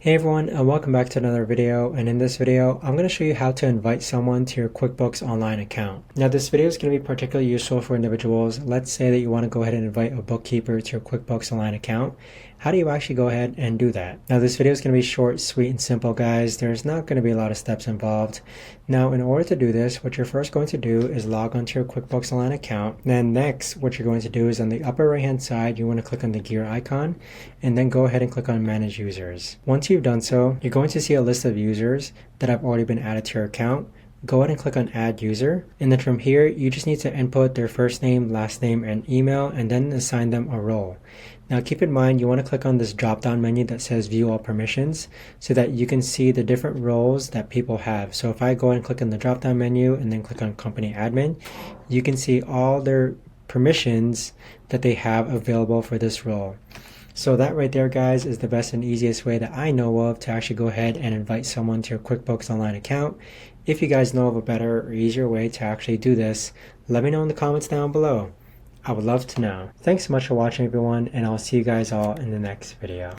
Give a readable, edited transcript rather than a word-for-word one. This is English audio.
Hey everyone, and welcome back to another video. And in this video, I'm going to show you how to invite someone to your QuickBooks Online account. Now this video is going to be particularly useful for individuals. Let's say that you want to go ahead and invite a bookkeeper to your QuickBooks Online account. How do you actually go ahead and do that? Now this video is going to be short, sweet, and simple, guys. There's not going to be a lot of steps involved. Now in order to do this, what you're first going to do is log onto your QuickBooks Online account. Then next, what you're going to do is on the upper right hand side, you want to click on the gear icon and then go ahead and click on Manage Users. Once you've done so, you're going to see a list of users that have already been added to your account. Go ahead and click on Add User, and then from here you just need to input their first name, last name, and email, and then assign them a role. Now keep in mind you want to click on this drop down menu that says View All Permissions so that you can see the different roles that people have. So if I go ahead and click on the drop down menu and then click on Company Admin, you can see all their permissions that they have available for this role. So that right there, guys, is the best and easiest way that I know of to actually go ahead and invite someone to your QuickBooks Online account. If you guys know of a better or easier way to actually do this, let me know in the comments down below. I would love to know. Thanks so much for watching, everyone, and I'll see you guys all in the next video.